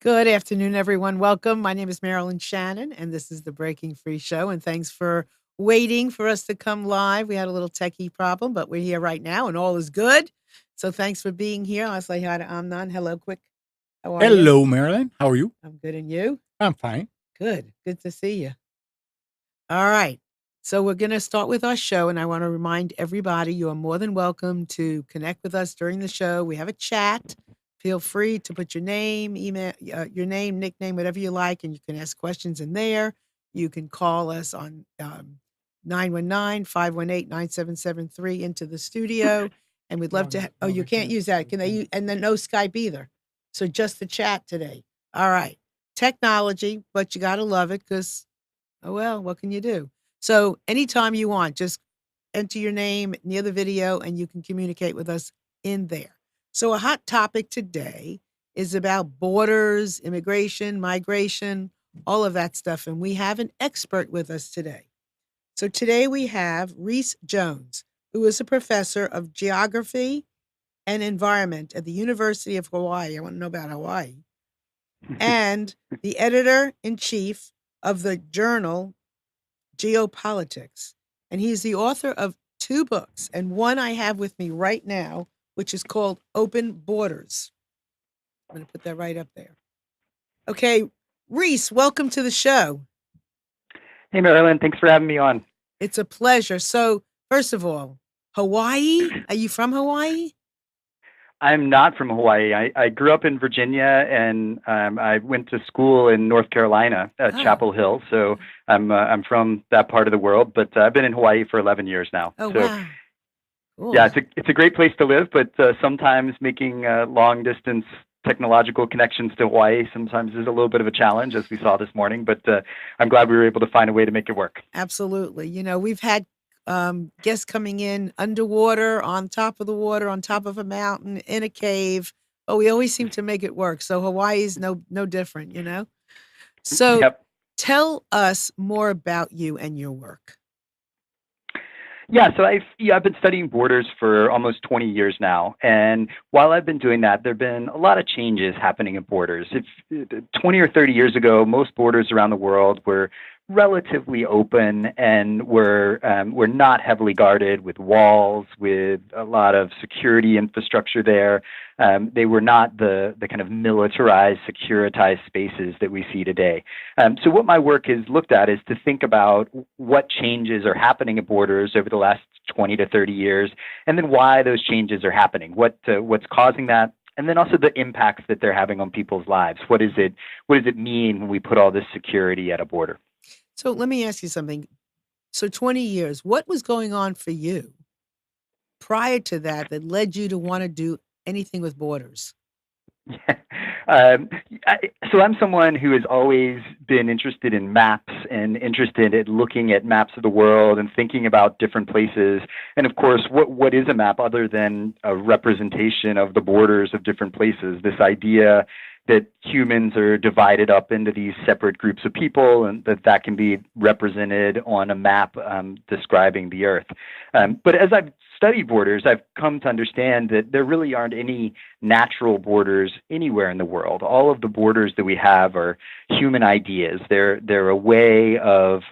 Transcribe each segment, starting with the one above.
Good afternoon, everyone. Welcome. My name is Marilyn Shannon, and this is the Breaking Free Show. And thanks for waiting for us to come live. We had a little techie problem, but we're here right now, and all is good. So thanks for being here. I'll say hi to Amnon. Hello, quick. How are you? Hello, Marilyn. How are you? I'm good, and you? I'm fine. Good. Good to see you. All right. So we're going to start with our show, and I want to remind everybody you are more than welcome to connect with us during the show. We have a chat. Feel free to put your name, email, your name, nickname, whatever you like, and you can ask questions in there. You can call us on 919 into the studio, and we'd love to. Oh, you can't use that. Can they? And then no Skype either. So just the chat today. All right. Technology, but you got to love it because oh, well, what can you do? So anytime you want, just enter your name near the video and you can communicate with us in there. So a hot topic today is about borders, immigration, migration, all of that stuff. And we have an expert with us today. So today we have Reece Jones, who is a professor of geography and environment at the University of Hawaii. I want to know about Hawaii. And the editor in chief of the journal Geopolitics. And he's the author of two books, and one I have with me right now, which is called Open Borders. I'm going to put that right up there. Okay, Reece, welcome to the show. Hey, Marilyn. Thanks for having me on. It's a pleasure. So, first of all, Hawaii? Are you from Hawaii? I'm not from Hawaii. I grew up in Virginia, and I went to school in North Carolina at Oh, Chapel Hill. So I'm from that part of the world, but I've been in Hawaii for 11 years now. oh, So wow. yeah, Cool. it's a great place to live, but sometimes making long distance technological connections to Hawaii sometimes is a little bit of a challenge, as we saw this morning. But I'm glad we were able to find a way to make it work. Absolutely. We've had guests coming in underwater, on top of the water, on top of a mountain, in a cave. But we always seem to make it work. So Hawaii's no different. So Yep. tell us more about you and your work. Yeah, so I've been studying borders for almost 20 years now, and while I've been doing that, there've been a lot of changes happening at borders. If 20 or 30 years ago, most borders around the world were relatively open and were not heavily guarded with walls, with a lot of security infrastructure there. They were not the kind of militarized, securitized spaces that we see today. So what my work has looked at is to think about what changes are happening at borders over the last 20 to 30 years, and then why those changes are happening, what's causing that, and then also the impacts that they're having on people's lives. What does it mean when we put all this security at a border? So let me ask you something. So 20 years, what was going on for you prior to that led you to want to do anything with borders? um, so I'm someone who has always been interested in maps and interested in looking at maps of the world and thinking about different places. And of course, what is a map other than a representation of the borders of different places? This idea that humans are divided up into these separate groups of people, and that can be represented on a map describing the Earth. But as I've studied borders, I've come to understand that there really aren't any natural borders anywhere in the world. All of the borders that we have are human ideas. They're a way of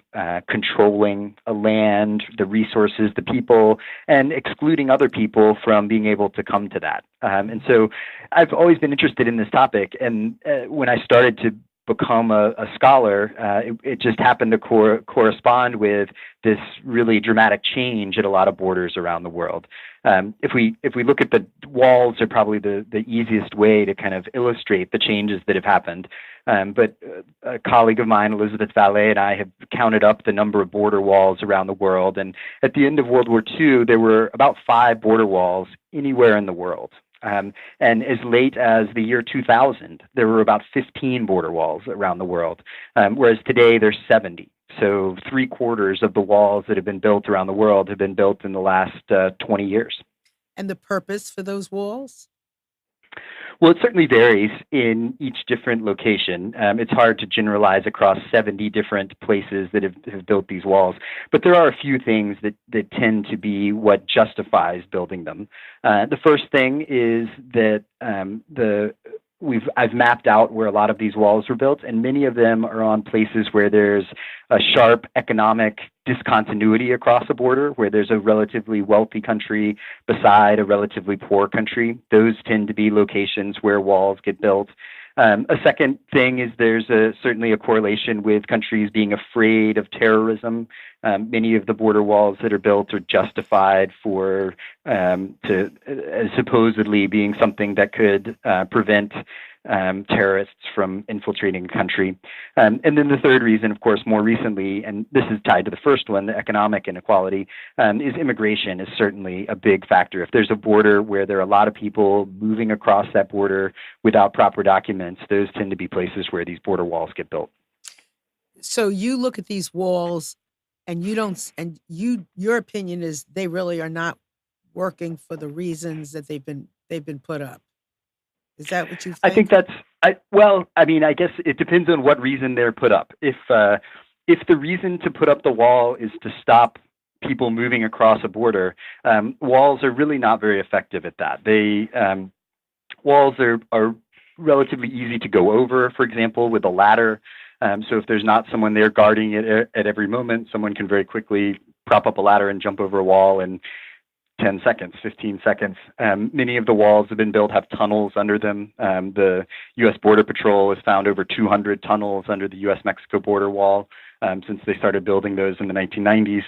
controlling a land, the resources, the people, and excluding other people from being able to come to that. And so I've always been interested in this topic. And when I started to become a scholar, it just happened to correspond with this really dramatic change at a lot of borders around the world. If we look at the walls, are probably the easiest way to kind of illustrate the changes that have happened. But a colleague of mine, Elizabeth Valet, and I have counted up the number of border walls around the world. And at the end of World War II, there were about 5 border walls anywhere in the world. And as late as the year 2000, there were about 15 border walls around the world, whereas today there's 70. So 3/4 of the walls that have been built around the world have been built in the last 20 years. And the purpose for those walls? Well, it certainly varies in each different location. It's hard to generalize across 70 different places that have built these walls, but there are a few things that tend to be what justifies building them. The first thing is that the I've mapped out where a lot of these walls were built, and many of them are on places where there's a sharp economic discontinuity across a border, where there's a relatively wealthy country beside a relatively poor country. Those tend to be locations where walls get built. A second thing is there's certainly a correlation with countries being afraid of terrorism. Many of the border walls that are built are justified for supposedly being something that could prevent terrorists from infiltrating a country. And then the third reason, of course, more recently, and this is tied to the first one, the economic inequality, is immigration is certainly a big factor. If there's a border where there are a lot of people moving across that border without proper documents, those tend to be places where these border walls get built. So you look at these walls and you don't and your opinion is they really are not working for the reasons that they've been put up. Is that what you I think think? that's well. I mean, I guess it depends on what reason they're put up. If the reason to put up the wall is to stop people moving across a border, walls are really not very effective at that. Walls are relatively easy to go over. For example, with a ladder. So if there's not someone there guarding it at every moment, someone can very quickly prop up a ladder and jump over a wall and 10 seconds, 15 seconds. Many of the walls have been built, have tunnels under them. The U.S. Border Patrol has found over 200 tunnels under the U.S.-Mexico border wall since they started building those in the 1990s.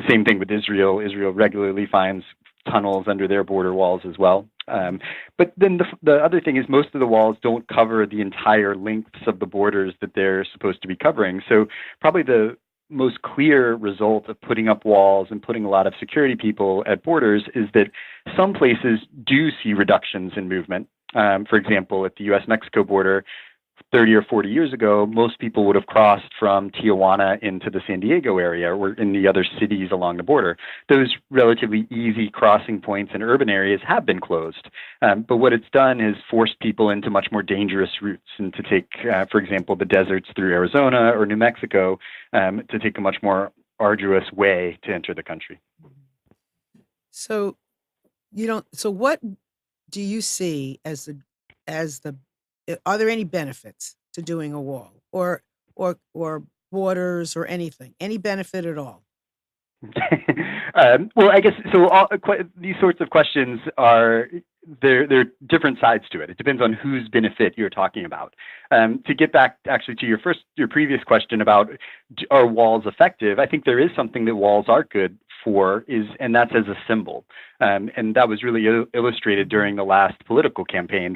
Same thing with Israel. Israel regularly finds tunnels under their border walls as well. But then the other thing is most of the walls don't cover the entire lengths of the borders that they're supposed to be covering. So probably the most clear result of putting up walls and putting a lot of security people at borders is that some places do see reductions in movement. For example, at the U.S.-Mexico border, 30 or 40 years ago, most people would have crossed from Tijuana into the San Diego area or in the other cities along the border. Those relatively easy crossing points in urban areas have been closed. But what it's done is forced people into much more dangerous routes and to take, for example, the deserts through Arizona or New Mexico to take a much more arduous way to enter the country. So you don't. So what do you see as the are there any benefits to doing a wall or borders or anything? Any benefit at all? Well, I guess so. These sorts of questions are there are different sides to it. It depends on whose benefit you're talking about. To get back actually to your previous question about are walls effective, I think there is something that walls are good for and that's as a symbol. And that was really illustrated during the last political campaign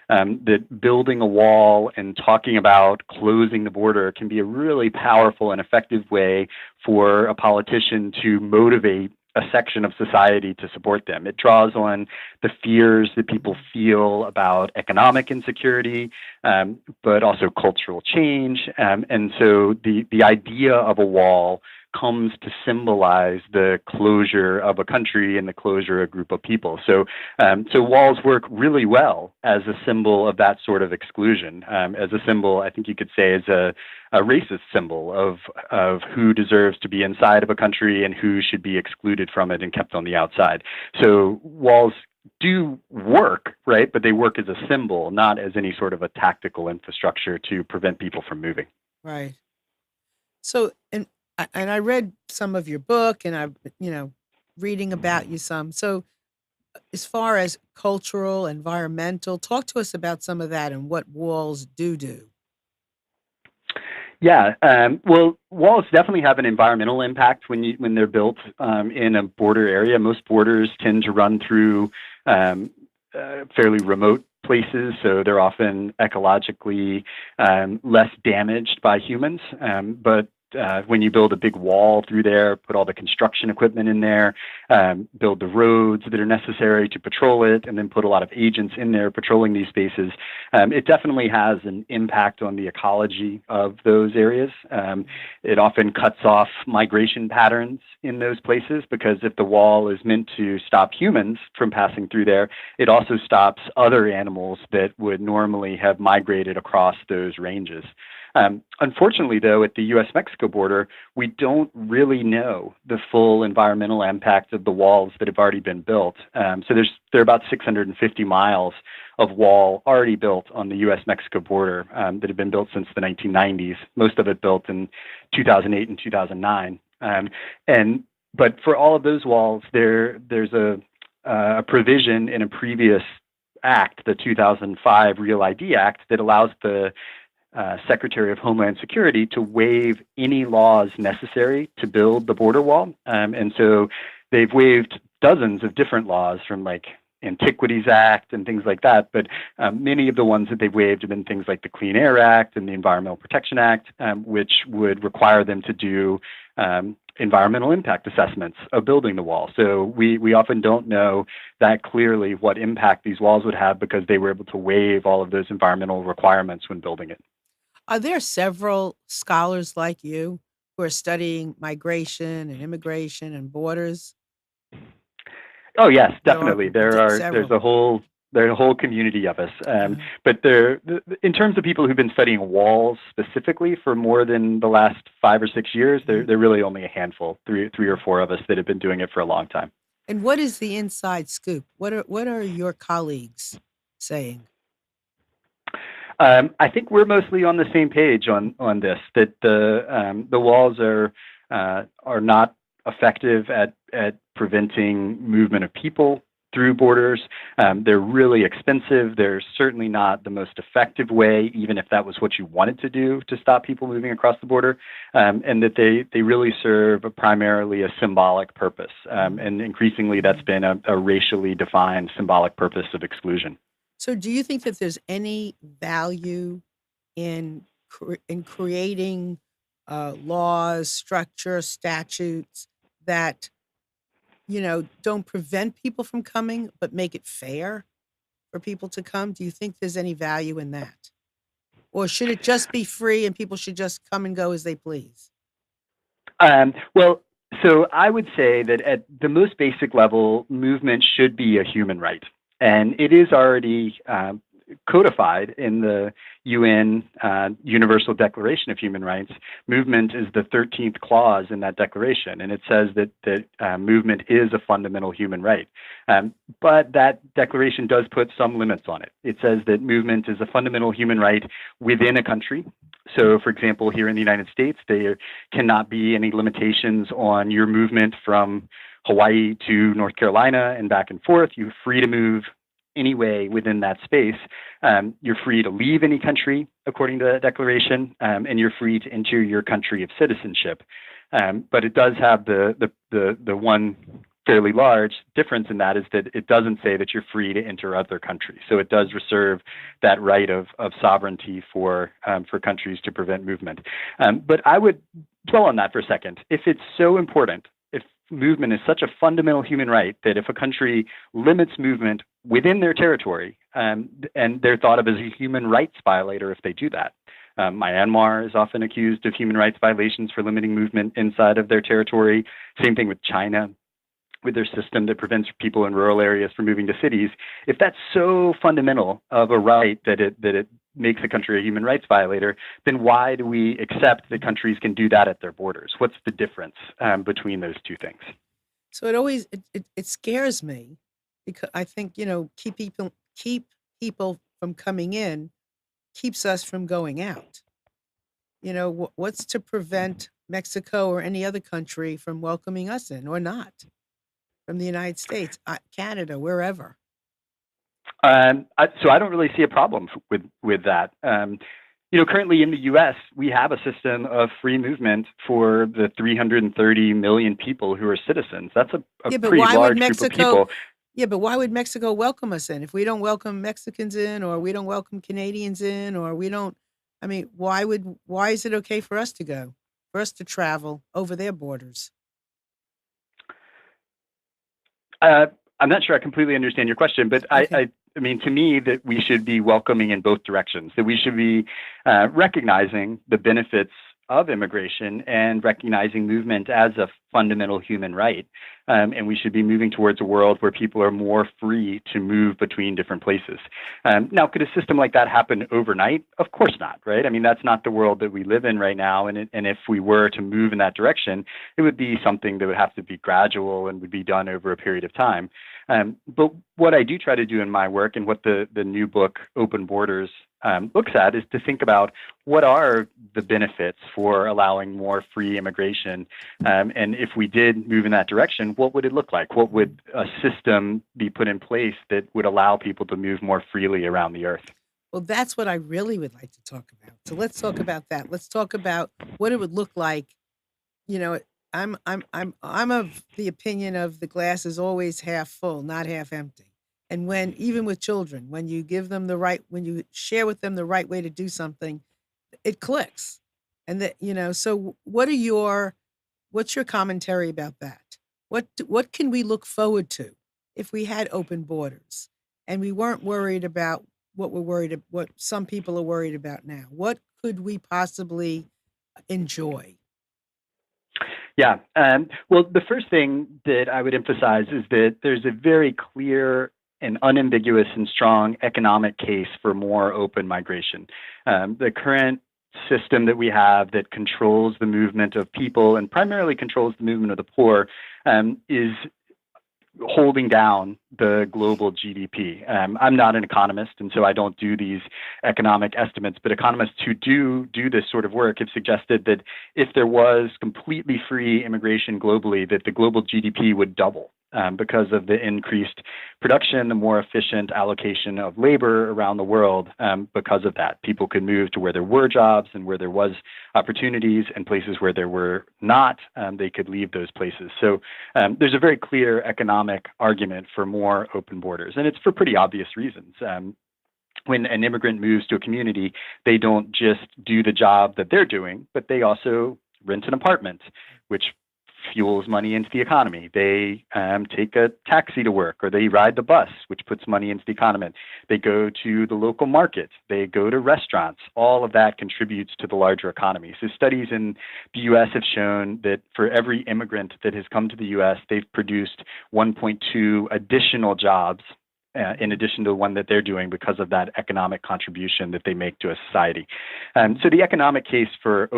that building a wall and talking about closing the border can be a really powerful and effective way for a politician to motivate a section of society to support them. It draws on the fears that people feel about economic insecurity, but also cultural change. And so the idea of a wall comes to symbolize the closure of a country and the closure of a group of people. So walls work really well as a symbol of that sort of exclusion, as a symbol, I think you could say, as a racist symbol of who deserves to be inside of a country and who should be excluded from it and kept on the outside. So walls do work, right? But they work as a symbol, not as any sort of a tactical infrastructure to prevent people from moving. Right. So and I read some of your book and I've reading about you some. So as far as cultural, environmental, talk to us about some of that and what walls do. Yeah, well, walls definitely have an environmental impact when they're built in a border area. Most borders tend to run through fairly remote places, so they're often ecologically less damaged by humans. But when you build a big wall through there, put all the construction equipment in there, build the roads that are necessary to patrol it, and then put a lot of agents in there patrolling these spaces, it definitely has an impact on the ecology of those areas. It often cuts off migration patterns in those places because if the wall is meant to stop humans from passing through there, it also stops other animals that would normally have migrated across those ranges. Unfortunately, though, at the U.S.-Mexico border, we don't really know the full environmental impact of the walls that have already been built. So there are about 650 miles of wall already built on the U.S.-Mexico border that have been built since the 1990s. Most of it built in 2008 and 2009. But for all of those walls, there's a provision in a previous act, the 2005 Real ID Act, that allows the Secretary of Homeland Security to waive any laws necessary to build the border wall. And so they've waived dozens of different laws, from like Antiquities Act and things like that. But many of the ones that they've waived have been things like the Clean Air Act and the Environmental Protection Act, which would require them to do environmental impact assessments of building the wall. So we often don't know that clearly what impact these walls would have, because they were able to waive all of those environmental requirements when building it. Are there several scholars like you who are studying migration and immigration and borders? Oh yes, There are definitely. There's several. a whole community of us. Uh, But in terms of people who've been studying walls specifically for more than the last 5 or 6 years, mhm. they're really only a handful, three or four of us that have been doing it for a long time. And what is the inside scoop? What are your colleagues saying? I think we're mostly on the same page on this. That the walls are not effective at preventing movement of people through borders. They're really expensive. They're certainly not the most effective way, even if that was what you wanted to do to stop people moving across the border. And that they really serve primarily a symbolic purpose. And increasingly, that's been a racially defined symbolic purpose of exclusion. So, do you think that there's any value in creating laws, structure, statutes that don't prevent people from coming, but make it fair for people to come? Do you think there's any value in that, or should it just be free and people should just come and go as they please? Well, so I would say that at the most basic level, movement should be a human right. And it is already codified in the UN Universal Declaration of Human Rights. Movement is the 13th clause in that declaration, and it says that movement is a fundamental human right. But that declaration does put some limits on it. It says that movement is a fundamental human right within a country. So, for example, here in the United States, there cannot be any limitations on your movement from Hawaii to North Carolina and back and forth. You're free to move anyway within that space. You're free to leave any country, according to that declaration, and you're free to enter your country of citizenship. But it does have the one fairly large difference in that, is that it doesn't say that you're free to enter other countries. So it does reserve that right of sovereignty for countries to prevent movement. But I would dwell on that for a second. If it's so important, if movement is such a fundamental human right, that if a country limits movement within their territory, and they're thought of as a human rights violator if they do that. Myanmar is often accused of human rights violations for limiting movement inside of their territory. Same thing with China, with their system that prevents people in rural areas from moving to cities. If that's so fundamental of a right that it makes a country a human rights violator, then why do we accept that countries can do that at their borders? What's the difference between those two things? So it scares me, because I think keep people from coming in keeps us from going out. What's to prevent Mexico or any other country from welcoming us in, or not, from the United States, Canada, wherever? So I don't really see a problem with that. Currently in the U.S., we have a system of free movement for the 330 million people who are citizens. That's a Yeah, but pretty why would large group of Mexico? people. Yeah, but why would Mexico welcome us in if we don't welcome Mexicans in, or we don't welcome Canadians in, or we don't? I mean, why is it okay for us to go, for us to travel over their borders? Uh, I'm not sure I completely understand your question, but Okay. I mean, to me, that we should be welcoming in both directions, that we should be recognizing the benefits of immigration and recognizing movement as a fundamental human right. And we should be moving towards a world where people are more free to move between different places. Now, could a system like that happen overnight? Of course not, right? I mean, that's not the world that we live in right now. And if we were to move in that direction, it would be something that would have to be gradual and would be done over a period of time. But what I do try to do in my work, and what the new book, Open Borders, looks at, is to think about what are the benefits for allowing more free immigration. And if we did move in that direction, what would it look like? What would a system be put in place that would allow people to move more freely around the earth? Well, that's what I really would like to talk about. So let's talk about that. Let's talk about what it would look like. You know, I'm of the opinion of the glass is always half full, not half empty. And when even with children, when you give them the right, when you share with them the right way to do something, it clicks. And that, so what's your commentary about that? What can we look forward to if we had open borders and we weren't worried about what some people are worried about now? What could we possibly enjoy? Yeah. Well, the first thing that I would emphasize is that there's a very clear and unambiguous and strong economic case for more open migration. The current system that we have that controls the movement of people and primarily controls the movement of the poor is holding down the global GDP. I'm not an economist, and so I don't do these economic estimates, but economists who do this sort of work have suggested that if there was completely free immigration globally, that the global GDP would double. Because of the increased production, the more efficient allocation of labor around the world. Because of that, people could move to where there were jobs and where there was opportunities, and places where there were not, they could leave those places. So there's a very clear economic argument for more open borders, and it's for pretty obvious reasons. When an immigrant moves to a community, they don't just do the job that they're doing, but they also rent an apartment, which fuels money into the economy. They take a taxi to work, or they ride the bus, which puts money into the economy. They go to the local market. They go to restaurants. All of that contributes to the larger economy. So studies in the U.S. have shown that for every immigrant that has come to the U.S., they've produced 1.2 additional jobs in addition to the one that they're doing, because of that economic contribution that they make to a society. So the economic case for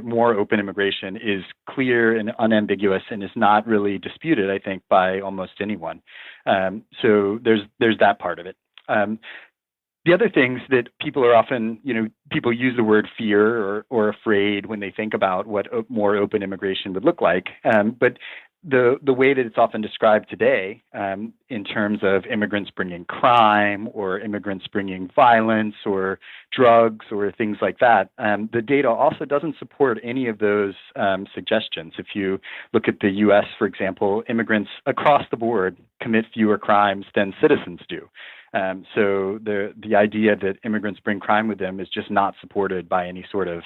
more open immigration is clear and unambiguous, and is not really disputed, I think, by almost anyone. So there's that part of it. The other things that people are often, people use the word fear or afraid when they think about what more open immigration would look like. But the way that it's often described today, in terms of immigrants bringing crime, or immigrants bringing violence or drugs or things like that, the data also doesn't support any of those suggestions. If you look at the U.S., for example, immigrants across the board commit fewer crimes than citizens do. So the idea that immigrants bring crime with them is just not supported by any sort of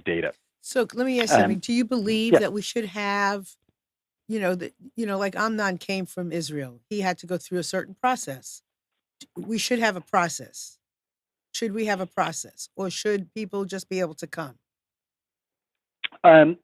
data. So let me ask you something. Do you believe Yeah. that we should have, like Amnon came from Israel. He had to go through a certain process. We should have a process. Should we have a process, or should people just be able to come? Um,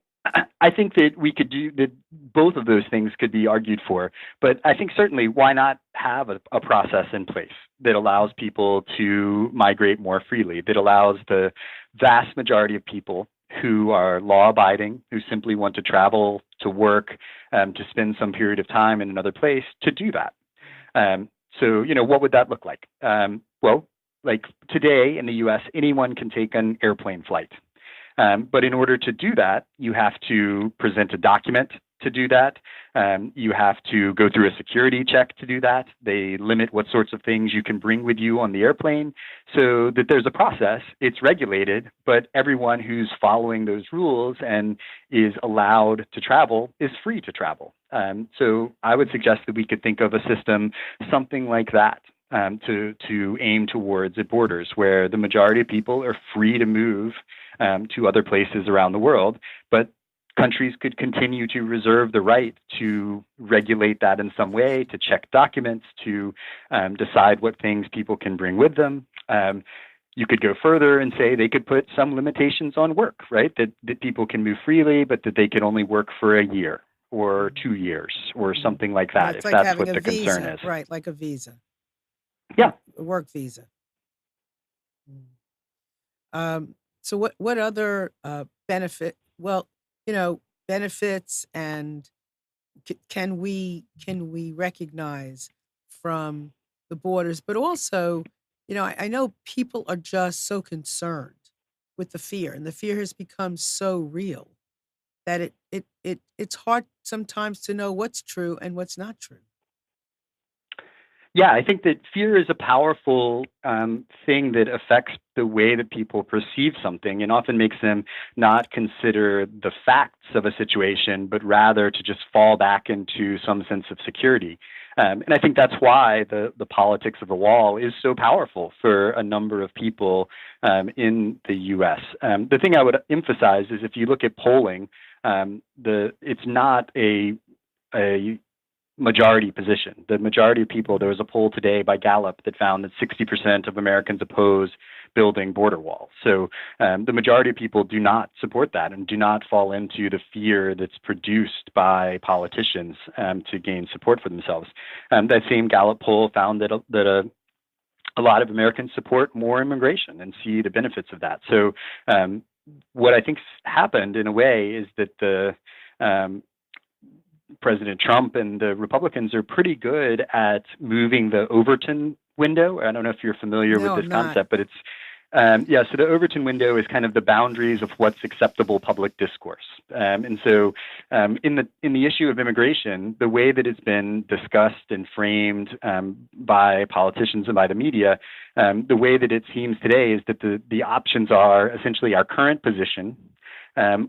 I think that we could do that. Both of those things could be argued for, but I think certainly, why not have a process in place that allows people to migrate more freely, that allows the vast majority of people who are law-abiding, who simply want to travel to work, to spend some period of time in another place, to do that. So, what would that look like? Well, like today in the U.S., anyone can take an airplane flight. But in order to do that, you have to present a document to do that. You have to go through a security check to do that. They limit what sorts of things you can bring with you on the airplane, so that there's a process. It's regulated, but everyone who's following those rules and is allowed to travel is free to travel. So I would suggest that we could think of a system something like that. To aim towards at borders where the majority of people are free to move to other places around the world, but countries could continue to reserve the right to regulate that in some way, to check documents, to decide what things people can bring with them. You could go further and say they could put some limitations on work, right? That people can move freely, but that they can only work for a year or Mhm. 2 years or Mhm. something like And that, it's if like that's having what a the concern visa, is. right? Like a visa, Yeah. a work visa. Mm. So what other benefit? Well, you know, benefits and can we recognize from the borders, but also, I know people are just so concerned with the fear, and the fear has become so real that it's hard sometimes to know what's true and what's not true. Yeah, I think that fear is a powerful thing that affects the way that people perceive something and often makes them not consider the facts of a situation, but rather to just fall back into some sense of security. And I think that's why the politics of the wall is so powerful for a number of people in the US. The thing I would emphasize is if you look at polling, it's not a majority position. The majority of people, there Mhm. was a poll today by Gallup that found that 60% of Americans oppose building border walls. So the majority of people do not support that and do not fall into the fear that's produced by politicians to gain support for themselves. That same Gallup poll found a lot of Americans support more immigration and see the benefits of that. So what I think's happened in a way is that the President Trump and the Republicans are pretty good at moving the Overton window. I don't know if you're familiar with No, this I'm not. concept, but it's yeah. So the Overton window is kind of the boundaries of what's acceptable public discourse. And so in the issue of immigration, the way that it's been discussed and framed by politicians and by the media, the way that it seems today is that the options are essentially our current position,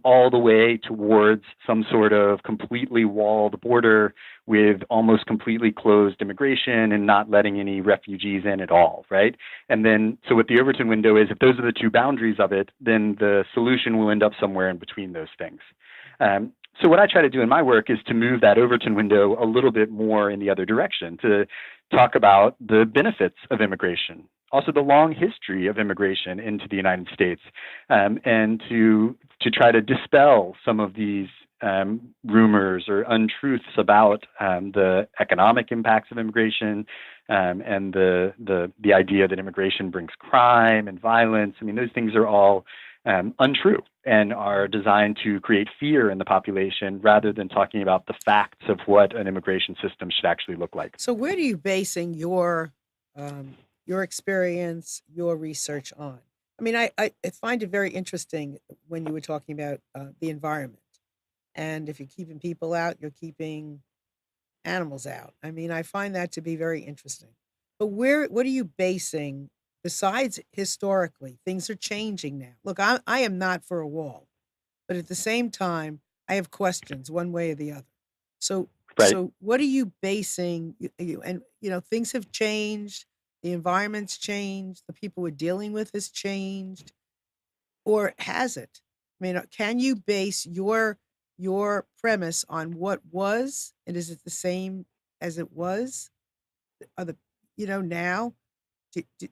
all the way towards some sort of completely walled border with almost completely closed immigration and not letting any refugees in at all, right? And then, so what the Overton window is, if those are the two boundaries of it, then the solution will end up somewhere in between those things. So what I try to do in my work is to move that Overton window a little bit more in the other direction, to talk about the benefits of immigration, also the long history of immigration into the United States, and to try to dispel some of these rumors or untruths about the economic impacts of immigration, and the idea that immigration brings crime and violence. I mean, those things are all untrue and are designed to create fear in the population rather than talking about the facts of what an immigration system should actually look like. So where are you basing your experience, your research on? I mean, I find it very interesting when you were talking about the environment, and if you're keeping people out, you're keeping animals out. I mean, I find that to be very interesting. But what are you basing besides historically? Things are changing now. Look, I am not for a wall, but at the same time, I have questions one way or the other. So Right. so what are you basing and things have changed, the environment's changed, the people we're dealing with has changed, or has it? I mean, can you base your premise on what was, and is it the same as it was? Are the now?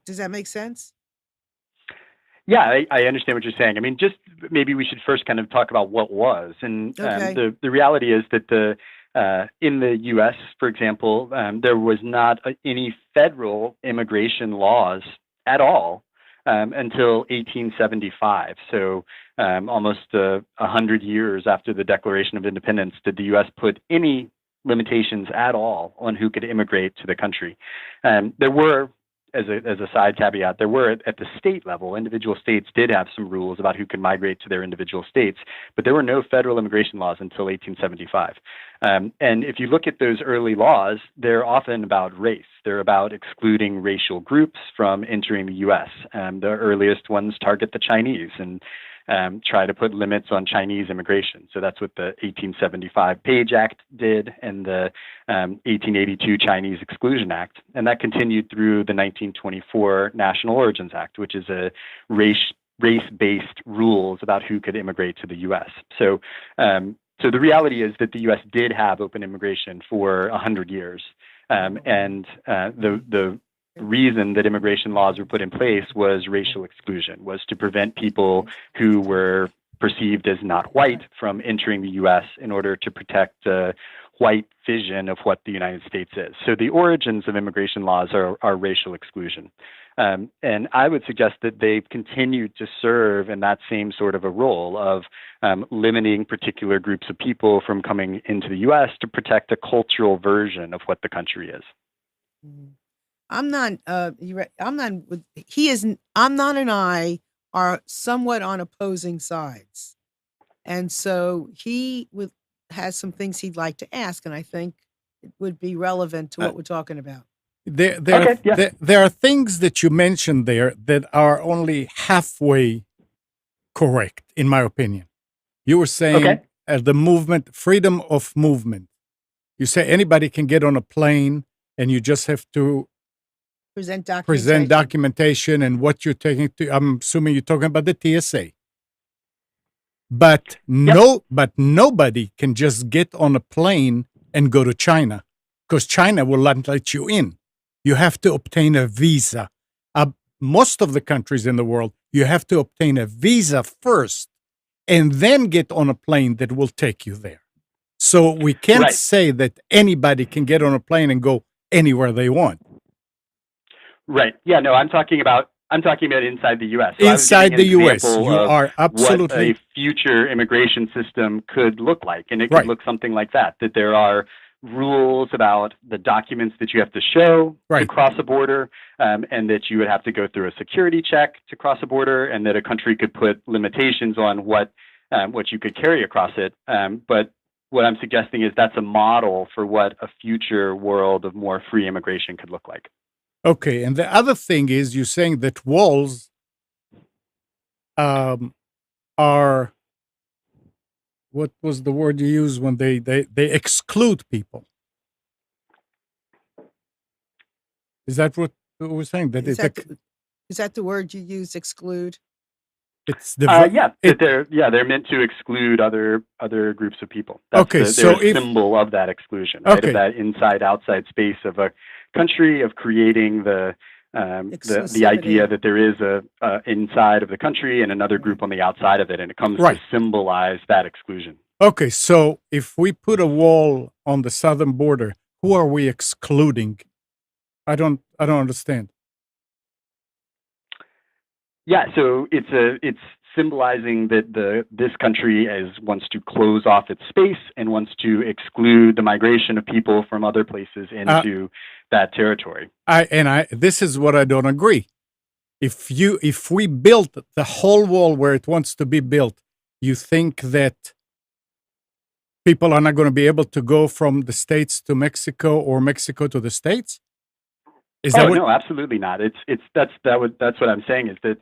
Does that make sense? Yeah, I understand what you're saying. I mean, just maybe we should first kind of talk about what was, and Okay. the reality is that the in the U.S., for example, there was not any federal immigration laws at all until 1875. So almost 100 years after the Declaration of Independence, did the U.S. put any limitations at all on who could immigrate to the country. There were, as a side caveat, there were at the state level, individual states did have some rules about who could migrate to their individual states, but there were no federal immigration laws until 1875. And if you look at those early laws, they're often about race. They're about excluding racial groups from entering the U.S. The earliest ones target the Chinese and try to put limits on Chinese immigration. So that's what the 1875 Page Act did and the 1882 Chinese Exclusion Act. And that continued through the 1924 National Origins Act, which is a race-based rules about who could immigrate to the U.S. So the reality is that the U.S. did have open immigration for 100 years, Oh, wow. and the reason that immigration laws were put in place was racial exclusion, was to prevent people who were perceived as not white from entering the U.S. in order to protect the white vision of what the United States is. So the origins of immigration laws are racial exclusion. And I would suggest that they've continued to serve in that same sort of a role of limiting particular groups of people from coming into the U.S. to protect a cultural version of what the country is. Mhm. I'm not, I'm not, he is, I'm not and I are somewhat on opposing sides. And so has some things he'd like to ask, and I think it would be relevant to Uh, what we're talking about. Okay, yeah. there are things that you mentioned there that are only halfway correct, in my opinion. You were saying Okay. The movement, freedom of movement. You say anybody can get on a plane, and you just have to Present present documentation. documentation and what you're taking to. I'm assuming you're talking about the TSA. But Yep. nobody can just get on a plane and go to China, because China will not let you in. You have to obtain a visa. Most of the countries in the world, you have to obtain a visa first and then get on a plane that will take you there. So we can't Right. say that anybody can get on a plane and go anywhere they want. Right. Yeah. No, I'm talking about inside the U.S. So I was giving Inside an the U.S., example you of are what absolutely a future immigration system could look like, and it could right. look something like that. That there are rules about the documents that you have to show to Right. cross a border, and that you would have to go through a security check to cross a border, and that a country could put limitations on what you could carry across it. But what I'm suggesting is that's a model for what a future world of more free immigration could look like. Okay, and the other thing is you're saying that walls are, what was the word you used when they exclude people? Is that what we're saying? That Is that is that the word you use, exclude? it's the Yeah, it, they're meant to exclude other groups of people. That's okay. they're So a if symbol of that exclusion, right? Of okay, that inside outside space of a country, of creating the idea Exclusivity. that there is a inside of the country and another Right. group on the outside of it, and it comes to right. symbolize that exclusion. Okay, so if we put a wall on the southern border, who are we excluding? I don't understand. Yeah, so it's symbolizing that this country wants to close off its space and wants to exclude the migration of people from other places Uh, into that territory. this is what I don't agree. If we built the whole wall where it wants to be built, you think that people are not going to be able to go from the States to Mexico or Mexico to the States? Is that Oh what? no, absolutely not. That's what I'm saying is that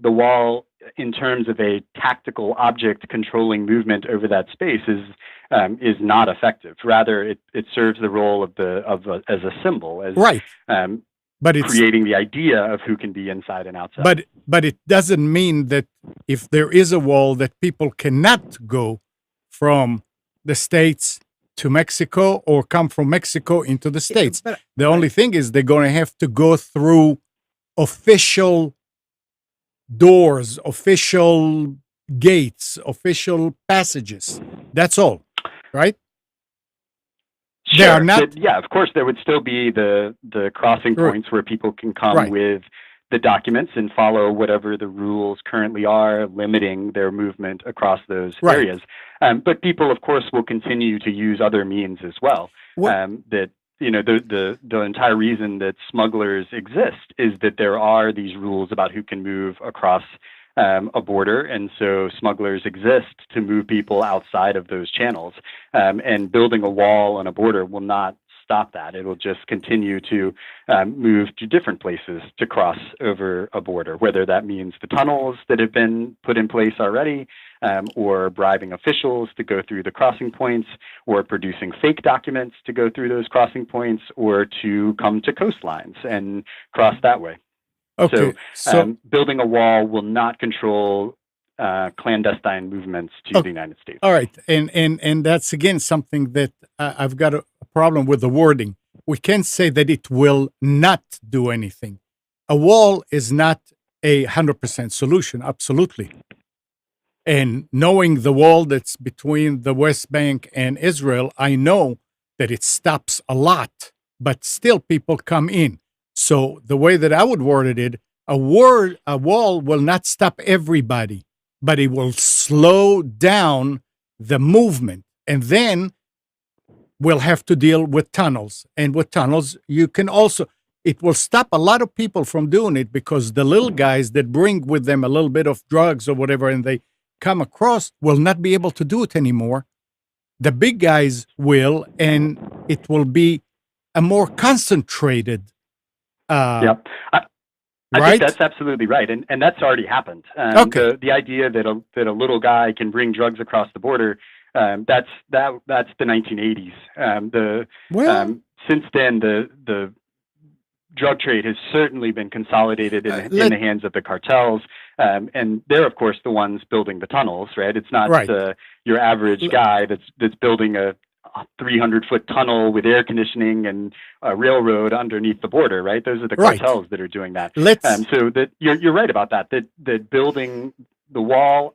the wall, in terms of a tactical object controlling movement over that space, is not effective. Rather, it serves the role as a symbol, as Right. um, But it's creating the idea of who can be inside and outside. but it doesn't mean that if there is a wall that people cannot go from the States to Mexico or come from Mexico into the States. But The only thing is they're going to have to go through official doors, official gates, official passages. That's all, right? They are Sure. not Yeah, of course, there would still be the crossing Right. points where people can come Right. with the documents and follow whatever the rules currently are, limiting their movement across those Right. areas. But people, of course, will continue to use other means as well. What- That the entire reason that smugglers exist is that there are these rules about who can move across a border, and so smugglers exist to move people outside of those channels. And building a wall on a border will not stop that. It will just continue to move to different places to cross over a border, whether that means the tunnels that have been put in place already, or bribing officials to go through the crossing points, or producing fake documents to go through those crossing points, or to come to coastlines and cross that way. okay. So Building a wall will not control clandestine movements to Okay. the United States. all right, and that's again something that I've got a problem with the wording. we can't say that it will not do anything. A wall is not a 100% solution, absolutely. And knowing the wall that's between the West Bank and Israel, I know that it stops a lot, but still people come in. So the way that I would word it, a wall will not stop everybody, but it will slow down the movement. And then we'll have to deal with tunnels. And with tunnels, you can also, it will stop a lot of people from doing it because the little guys that bring with them a little bit of drugs or whatever and they come across will not be able to do it anymore. The big guys will, and it will be a more concentrated, Yep. I think right? that's absolutely right, and that's already happened. Okay. The idea that a little guy can bring drugs across the border, that's the 1980s. Well, Since then, the drug trade has certainly been consolidated in let the hands of the cartels, and they're of course the ones building the tunnels, right? It's not right, your average guy that's building a 300-foot tunnel with air conditioning and a railroad underneath the border, right? Those are the right. cartels that are doing that. Let's So that you're right about that. That building the wall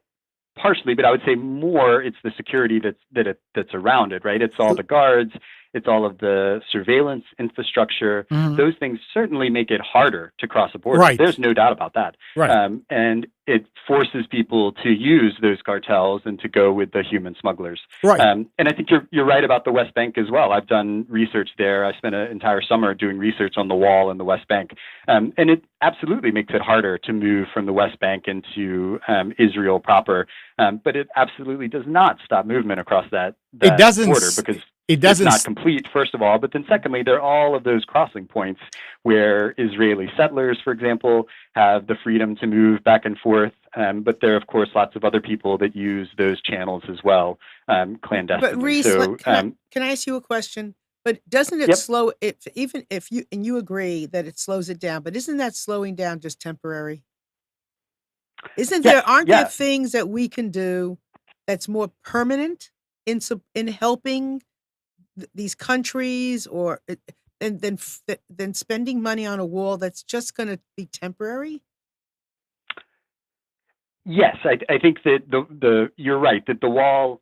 partially, but I would say more. It's the security that's around it, right? It's all the guards. It's all of the surveillance infrastructure. Mhm. Those things certainly make it harder to cross a border. Right, There's no doubt about that. right, And it forces people to use those cartels and to go with the human smugglers. right. And I think you're right about the West Bank as well. I've done research there. I spent an entire summer doing research on the wall in the West Bank, and it absolutely makes it harder to move from the West Bank into Israel proper. But it absolutely does not stop movement across that It doesn't. border because It it's doesn't. not complete, first of all, but then secondly, there are all of those crossing points where Israeli settlers, for example, have the freedom to move back and forth. But there are, of course, lots of other people that use those channels as well, But clandestinely. Reese, So, can I ask you a question? But doesn't it yep, slow it, even if you agree that it slows it down, but isn't that slowing down just temporary? yes, Aren't there yeah, things that we can do that's more permanent in helping these countries, or than spending money on a wall that's just going to be temporary? yes. I think that you're right that the wall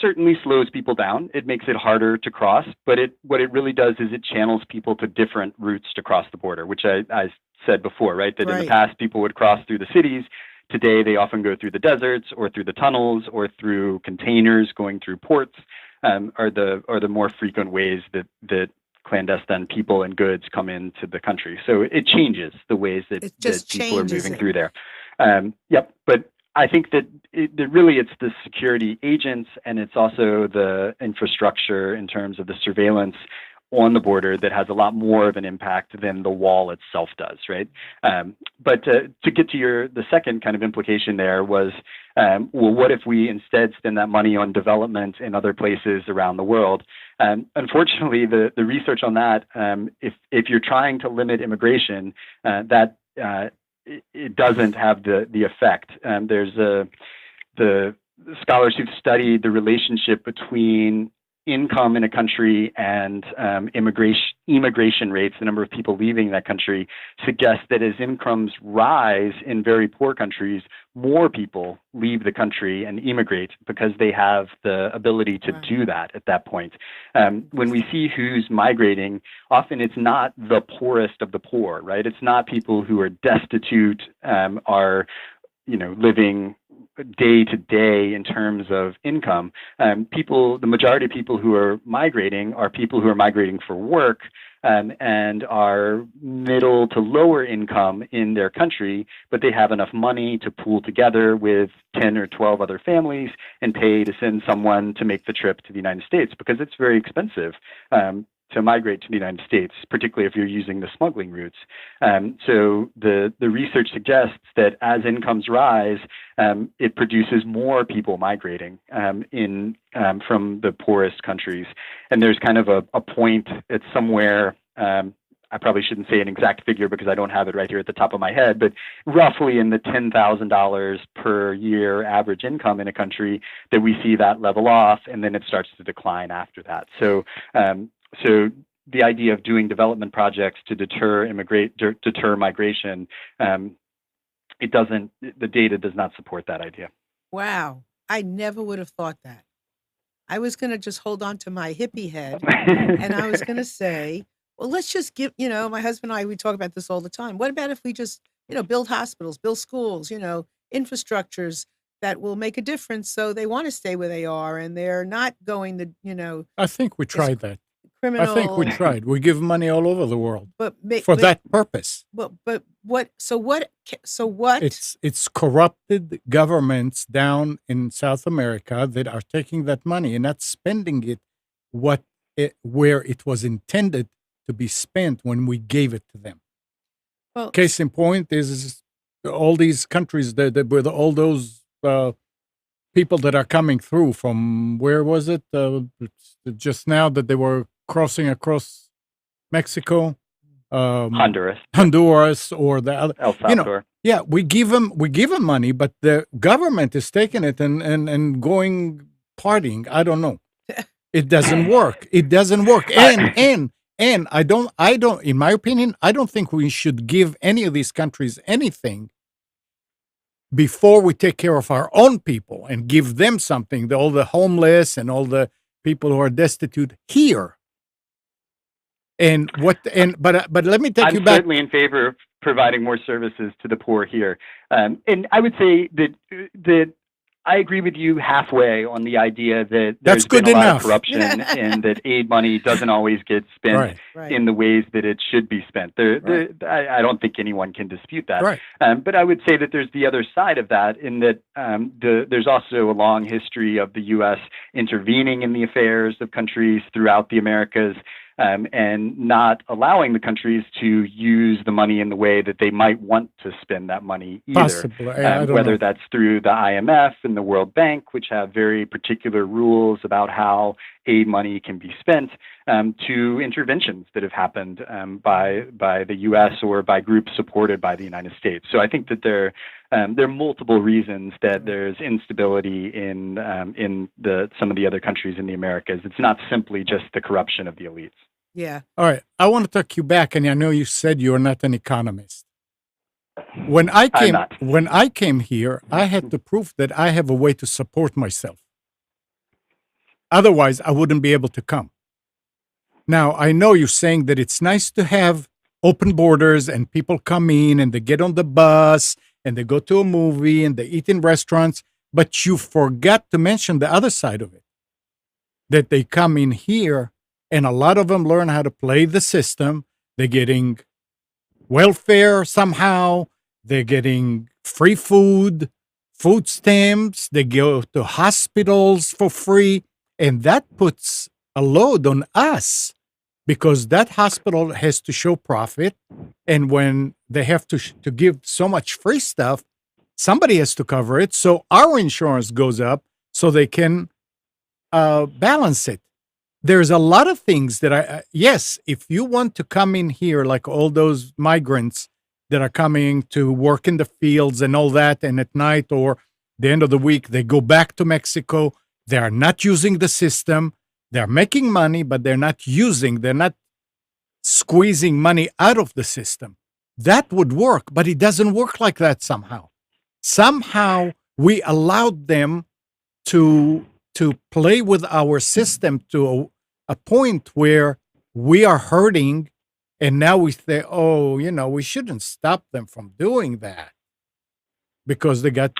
certainly slows people down. It makes it harder to cross, but what it really does is it channels people to different routes to cross the border, which I said before, right? That in the Right. past people would cross through the cities. Today they often go through the deserts or through the tunnels or through containers going through ports, are the more frequent ways that clandestine people and goods come into the country. So it changes the ways It that just people are changes moving it. through there. Yep, but I think that really it's the security agents and it's also the infrastructure in terms of the surveillance on the border that has a lot more of an impact than the wall itself does, right? But to get to the second kind of implication there was, well, what if we instead spend that money on development in other places around the world? Unfortunately, the research on that, if you're trying to limit immigration, that it doesn't have the effect. There's the scholars who've studied the relationship between income in a country and immigration rates, the number of people leaving that country, suggest that as incomes rise in very poor countries, more people leave the country and immigrate because they have the ability to do that at that point. When we see who's migrating, often it's not the poorest of the poor, right? It's not people who are destitute, are living day to day in terms of income. The majority of people who are migrating are people who are migrating for work, and are middle to lower income in their country, but they have enough money to pool together with 10 or 12 other families and pay to send someone to make the trip to the United States because it's very expensive. To migrate to the United States, particularly if you're using the smuggling routes. So the research suggests that as incomes rise, it produces more people migrating from the poorest countries. And there's kind of a point, it's somewhere, I probably shouldn't say an exact figure because I don't have it right here at the top of my head, but roughly in the $10,000 per year average income in a country that we see that level off, and then it starts to decline after that. So the idea of doing development projects to deter migration, it doesn't. The data does not support that idea. Wow. I never would have thought that. I was going to just hold on to my hippie head and I was going to say, well, let's just give, my husband and I, we talk about this all the time. What about if we just, build hospitals, build schools, infrastructures that will make a difference so they want to stay where they are and they're not going to, I think we as tried that. I think we criminal, tried. We give money all over the world but, for that purpose. but what, so what? It's corrupted governments down in South America that are taking that money and not spending it where it was intended to be spent when we gave it to them. Well, Case in point is all these countries that with all those people that are coming through from, where was it? Just now that they were crossing across Mexico, Honduras, or the other, El Salvador. Yeah, we give them money, but the government is taking it and going partying. I don't know. It doesn't work. It doesn't work. And I don't. In my opinion, I don't think we should give any of these countries anything before we take care of our own people and give them something. All the homeless and all the people who are destitute here. But let me take you back. I'm certainly in favor of providing more services to the poor here, and I would say that I agree with you halfway on the idea that there's been a lot of corruption and that aid money doesn't always get spent in the ways that it should be spent. I don't think anyone can dispute that. Right. But I would say that there's the other side of that, in that there's also a long history of the U.S. intervening in the affairs of countries throughout the Americas. And not allowing the countries to use the money in the way that they might want to spend that money either. Possibly. Whether that's through the IMF and the World Bank, which have very particular rules about how aid money can be spent, to interventions that have happened by the U.S. or by groups supported by the United States. So I think that there are multiple reasons that there's instability in some of the other countries in the Americas. It's not simply just the corruption of the elites. Yeah. All right. I want to take you back, and I know you said you're not an economist. When I came here, I had to prove that I have a way to support myself. Otherwise, I wouldn't be able to come. Now, I know you're saying that it's nice to have open borders and people come in and they get on the bus and they go to a movie and they eat in restaurants, but you forgot to mention the other side of it. That they come in here and a lot of them learn how to play the system. They're getting welfare somehow. They're getting free food stamps. They go to hospitals for free. And that puts a load on us because that hospital has to show profit. And when they have to give so much free stuff, somebody has to cover it. So our insurance goes up so they can balance it. There's a lot of things that yes, if you want to come in here, like all those migrants that are coming to work in the fields and all that, and at night or the end of the week, they go back to Mexico. They are not using the system. They're making money, but they're not squeezing money out of the system. That would work, but it doesn't work like that somehow. Somehow we allowed them to play with our system to a point where we are hurting, and now we say, we shouldn't stop them from doing that because we got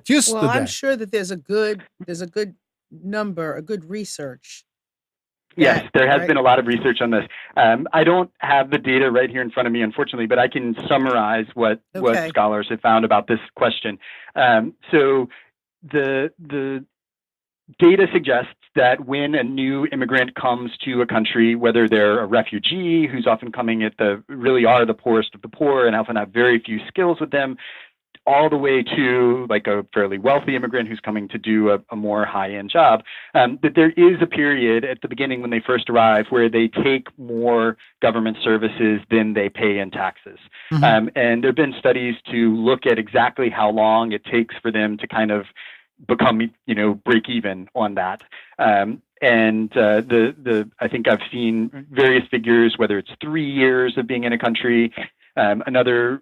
used to that. Well, I'm sure that there's a good research. Yes, there has been a lot of research on this. I don't have the data right here in front of me, unfortunately, but I can summarize what scholars have found about this question. So the data suggests that when a new immigrant comes to a country, whether they're a refugee who's often coming really are the poorest of the poor and often have very few skills with them, all the way to like a fairly wealthy immigrant who's coming to do a more high-end job, that there is a period at the beginning when they first arrive where they take more government services than they pay in taxes. Mm-hmm. And there have been studies to look at exactly how long it takes for them to kind of become, break even on that. and I think I've seen various figures, whether it's 3 years of being in a country. Another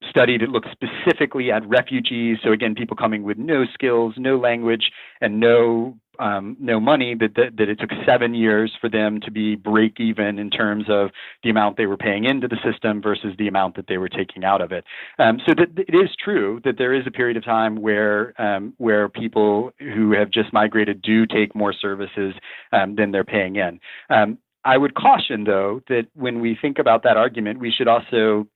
study that looked specifically at refugees. So again, people coming with no skills, no language, and no money. That it took 7 years for them to be break even in terms of the amount they were paying into the system versus the amount that they were taking out of it. So that it is true that there is a period of time where people who have just migrated do take more services than they're paying in. I would caution, though, that when we think about that argument, we should also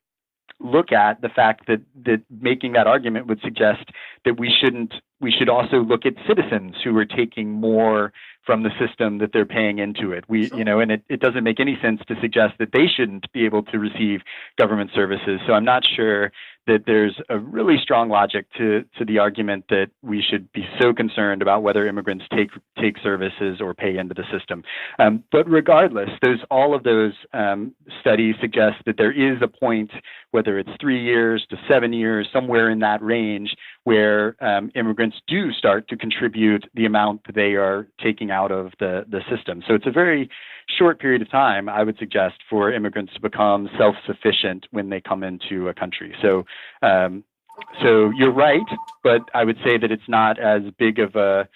look at the fact that making that argument would suggest that we should also look at citizens who are taking more from the system that they're paying into it. And it doesn't make any sense to suggest that they shouldn't be able to receive government services. So I'm not sure that there's a really strong logic to the argument that we should be so concerned about whether immigrants take services or pay into the system. But regardless, all of those studies suggest that there is a point, whether it's 3 years to 7 years, somewhere in that range, where immigrants do start to contribute the amount that they are taking out of the system. So it's a very short period of time, I would suggest, for immigrants to become self-sufficient when they come into a country. So you're right, but I would say that it's not as big of a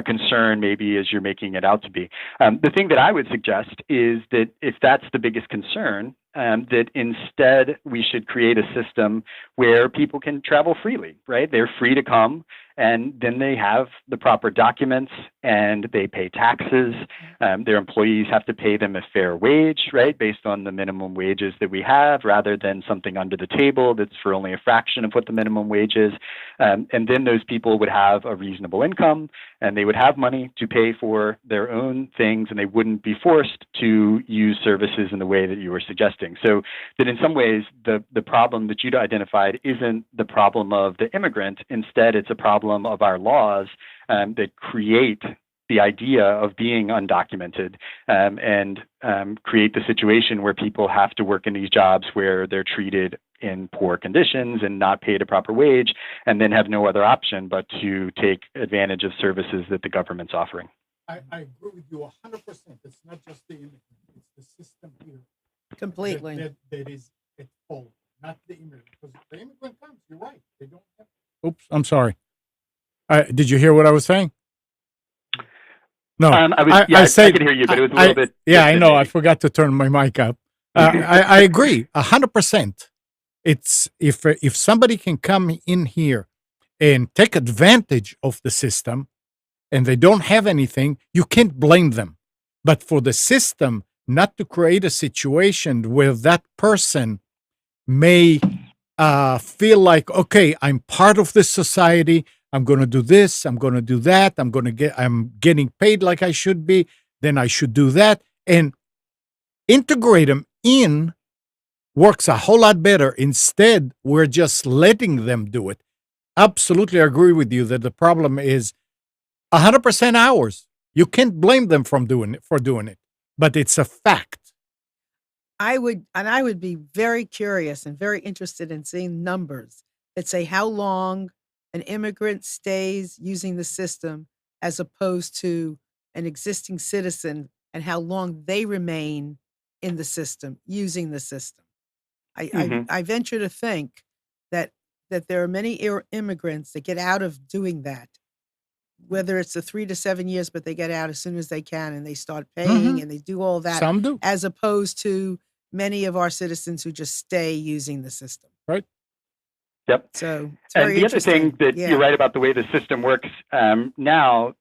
concern maybe as you're making it out to be. The thing that I would suggest is that if that's the biggest concern, that instead we should create a system where people can travel freely, right? They're free to come, and then they have the proper documents and they pay taxes. Their employees have to pay them a fair wage, right, based on the minimum wages that we have, rather than something under the table that's for only a fraction of what the minimum wage is. And then those people would have a reasonable income, and they would have money to pay for their own things, and they wouldn't be forced to use services in the way that you were suggesting. So that in some ways, the problem that you'd identified isn't the problem of the immigrant. Instead, it's a problem of our laws that create the idea of being undocumented and create the situation where people have to work in these jobs where they're treated in poor conditions and not paid a proper wage, and then have no other option but to take advantage of services that the government's offering. I agree with you 100%. It's not just the immigrant, it's the system here. Completely. That is at fault, not the immigrant. Because if the immigrant comes, you're right. They don't have. Oops, I'm sorry. Did you hear what I was saying? No, I said, I could hear you, but it was a little bit. Yeah, I know. I forgot to turn my mic up. I agree 100%. It's if somebody can come in here and take advantage of the system, and they don't have anything, you can't blame them. But for the system not to create a situation where that person may feel like, okay, I'm part of this society. I'm going to do this. I'm going to do that. I'm getting paid like I should be. Then I should do that. And integrate them in works a whole lot better. Instead, we're just letting them do it. Absolutely agree with you that the problem is 100% ours. You can't blame them for doing it, but it's a fact. I would be very curious and very interested in seeing numbers that say how long an immigrant stays using the system as opposed to an existing citizen, and how long they remain in the system, using the system. I venture to think that there are many immigrants that get out of doing that, whether it's the 3 to 7 years, but they get out as soon as they can and they start paying and they do all that. Some do. As opposed to many of our citizens who just stay using the system. Right. Yep. So it's very and the other thing that you're right about the way the system works now,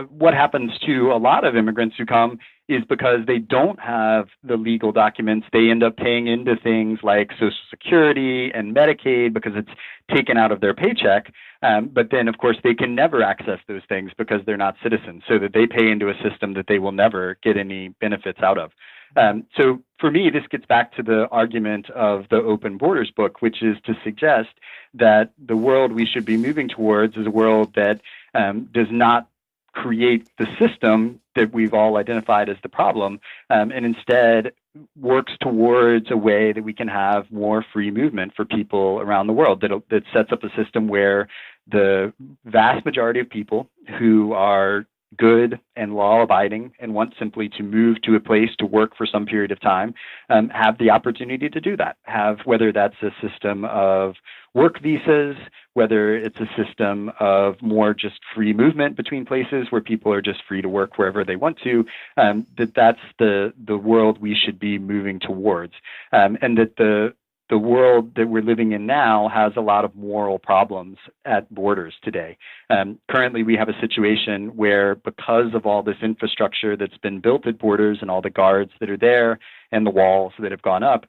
what happens to a lot of immigrants who come is because they don't have the legal documents, they end up paying into things like Social Security and Medicaid because it's taken out of their paycheck. But then, of course, they can never access those things because they're not citizens, so that they pay into a system that they will never get any benefits out of. So for me, this gets back to the argument of the Open Borders book, which is to suggest that the world we should be moving towards is a world that does not create the system that we've all identified as the problem, and instead works towards a way that we can have more free movement for people around the world, that sets up a system where the vast majority of people who are good and law-abiding and want simply to move to a place to work for some period of time, have the opportunity to do that. Have, whether that's a system of work visas, whether it's a system of more just free movement between places where people are just free to work wherever they want to, that's the world we should be moving towards, and that the world that we're living in now has a lot of moral problems at borders today. Currently, we have a situation where, because of all this infrastructure that's been built at borders and all the guards that are there and the walls that have gone up,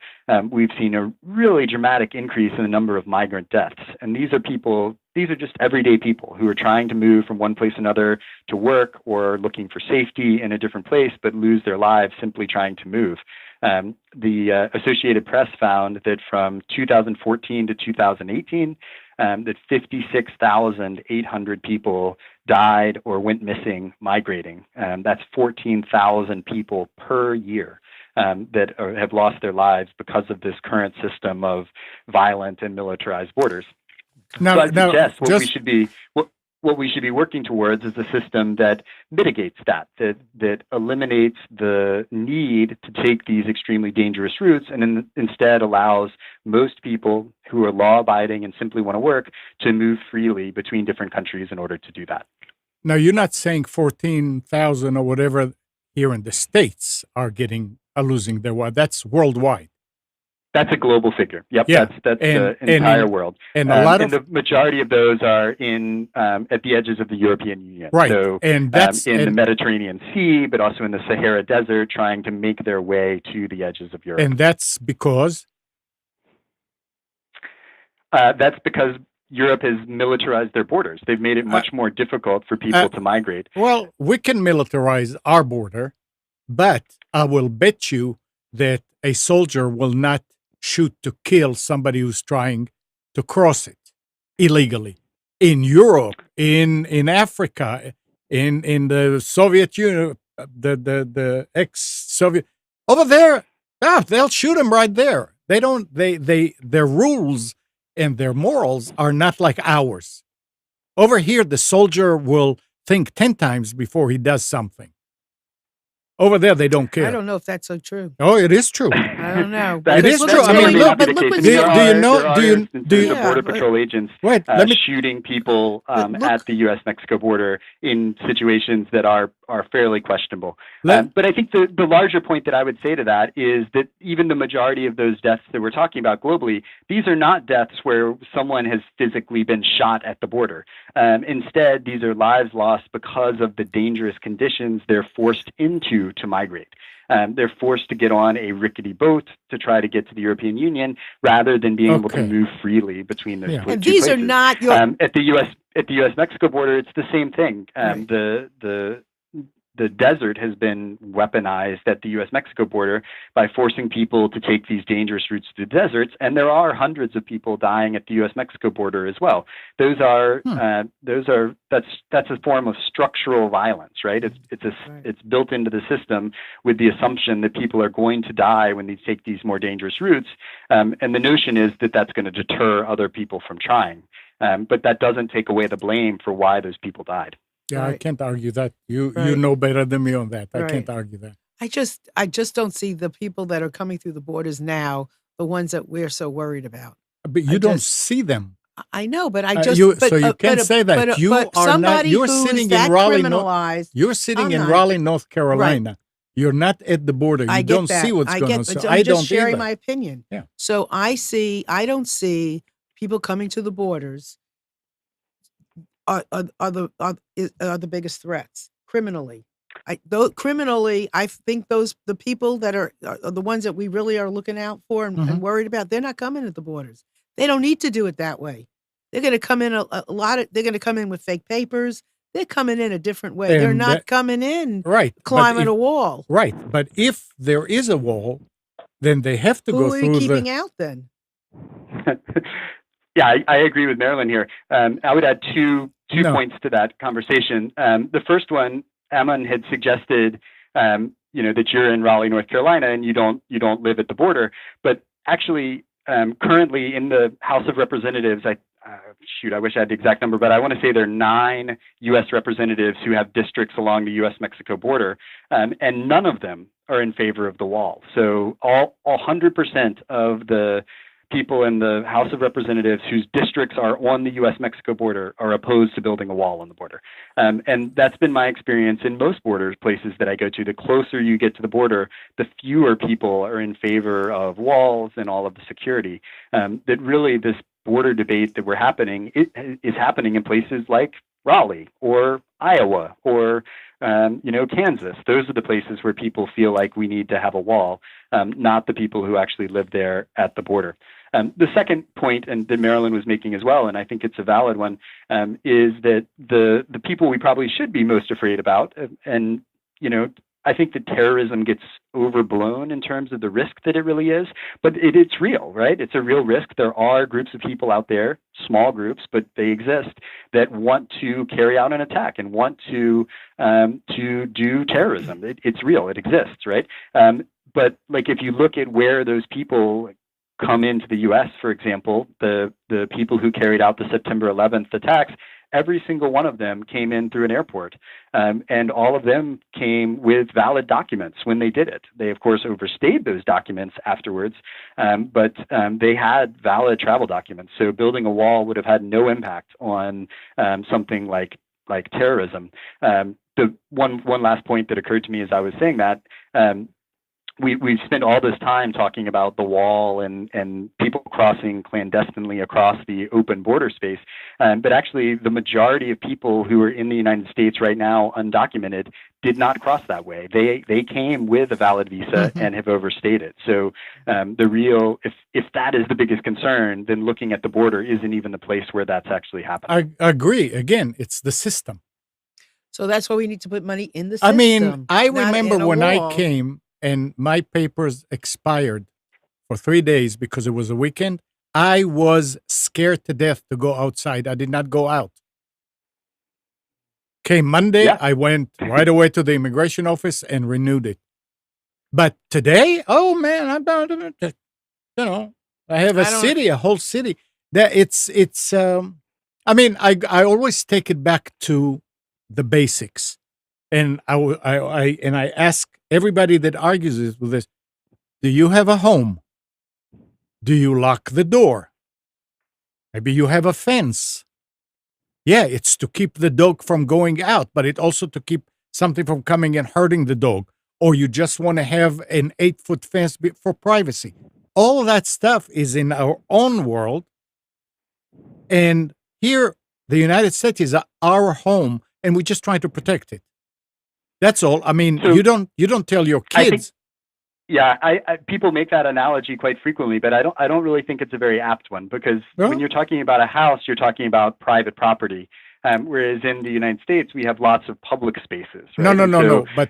we've seen a really dramatic increase in the number of migrant deaths. And these are just everyday people who are trying to move from one place to another to work or looking for safety in a different place, but lose their lives simply trying to move. The Associated Press found that from 2014 to 2018, that 56,800 people died or went missing migrating. That's 14,000 people per year that have lost their lives because of this current system of violent and militarized borders. So I suggest what we should be working towards is a system that mitigates that eliminates the need to take these extremely dangerous routes, and instead allows most people who are law-abiding and simply want to work to move freely between different countries in order to do that. Now, you're not saying 14,000 or whatever here in the States are losing their wives. That's worldwide. That's a global figure. Yep, yeah. That's the entire world. And the majority of those are in at the edges of the European Union. Right. So and that's in the Mediterranean Sea, but also in the Sahara Desert, trying to make their way to the edges of Europe. And that's because? That's because Europe has militarized their borders. They've made it much more difficult for people to migrate. Well, we can militarize our border, but I will bet you that a soldier will not shoot to kill somebody who's trying to cross it illegally. In Europe, in Africa, in the Soviet Union, the ex-Soviet, over there, they'll shoot him right there. Their rules and their morals are not like ours. Over here, the soldier will think 10 times before he does something. Over there, they don't care. I don't know if that's so true. Oh, it is true. I don't know. It is true. I mean, look, do you know? Border Patrol agents shooting people at the U.S.-Mexico border in situations that are fairly questionable. But I think the larger point that I would say to that is that even the majority of those deaths that we're talking about globally, these are not deaths where someone has physically been shot at the border. Instead, these are lives lost because of the dangerous conditions they're forced into to migrate. They're forced to get on a rickety boat to try to get to the European Union rather than being able to move freely between those two places. And these are not your... at the U.S.-Mexico border, it's the same thing. Right. The desert has been weaponized at the U.S.-Mexico border by forcing people to take these dangerous routes to the deserts, and there are hundreds of people dying at the U.S.-Mexico border as well. That's a form of structural violence, right? It's built into the system with the assumption that people are going to die when they take these more dangerous routes, and the notion is that that's going to deter other people from trying, but that doesn't take away the blame for why those people died. Yeah, right. I can't argue that. You know better than me on that. I can't argue that. I just don't see the people that are coming through the borders now, the ones that we're so worried about. But you don't see them. I know, but I just so you can't say that. You are not. You're sitting in Raleigh. You're sitting in Raleigh, North Carolina. Right. You're not at the border. You don't see what's going on. So I'm just sharing either. my opinion. Yeah. So I don't see people coming to the borders are the biggest threats criminally. Criminally, I think the people that are the ones that we really are looking out for and worried about, they're not coming at the borders. They don't need to do it that way. They're going to come in they're going to come in with fake papers. They're coming in a different way. And they're not coming in climbing a wall. Right. But if there is a wall, then they have to go through Who are you keeping out then? Yeah, I agree with Marilyn here. I would add two points to that conversation. The first one, Ammon had suggested, that you're in Raleigh, North Carolina, and you don't live at the border. But actually, currently in the House of Representatives, I wish I had the exact number, but I want to say there are 9 U.S. representatives who have districts along the U.S.-Mexico border, and none of them are in favor of the wall. So all 100% of the people in the House of Representatives whose districts are on the U.S.-Mexico border are opposed to building a wall on the border. And that's been my experience in most border places that I go to. The closer you get to the border, the fewer people are in favor of walls and all of the security. That really this border debate that is happening in places like Raleigh or Iowa or Kansas. Those are the places where people feel like we need to have a wall, not the people who actually live there at the border. The second point, and that Marilyn was making as well, and I think it's a valid one, is that the people we probably should be most afraid about, and I think that terrorism gets overblown in terms of the risk that it really is, but it's real, right? It's a real risk. There are groups of people out there, small groups, but they exist, that want to carry out an attack and want to do terrorism. It's real. It exists, right? But like if you look at where those people come into the U.S., for example, the people who carried out the September 11th attacks, every single one of them came in through an airport, and all of them came with valid documents when they did it. They, of course, overstayed those documents afterwards, but they had valid travel documents. So building a wall would have had no impact on something like terrorism. The one last point that occurred to me as I was saying that, we've spent all this time talking about the wall and people crossing clandestinely across the open border space. But actually, the majority of people who are in the United States right now, undocumented, did not cross that way. They came with a valid visa and have overstayed it. So if that is the biggest concern, then looking at the border isn't even the place where that's actually happening. I agree. Again, it's the system. So that's why we need to put money in the I system. mean, I not remember in a when I wall. came and my papers expired for 3 days because it was a weekend. I was scared to death to go outside. I did not go out. Came Monday, Yeah. I went right away to the immigration office and renewed it. But today, oh man, I'm not, I have I don't- a whole city. That it's. I mean, I always take it back to the basics, and I ask everybody that argues with this: do you have a home? Do you lock the door? Maybe you have a fence. Yeah, it's to keep the dog from going out, but it also to keep something from coming and hurting the dog. Or you just want to have an 8-foot fence for privacy. All of that stuff is in our own world. And here, the United States is our home, and we're just trying to protect it. That's all. I mean, So, you don't tell your I think- kids. Yeah, people make that analogy quite frequently, but I don't really think it's a very apt one, because Well- when you're talking about a house, you're talking about private property, whereas in the United States we have lots of public spaces. Right? No. But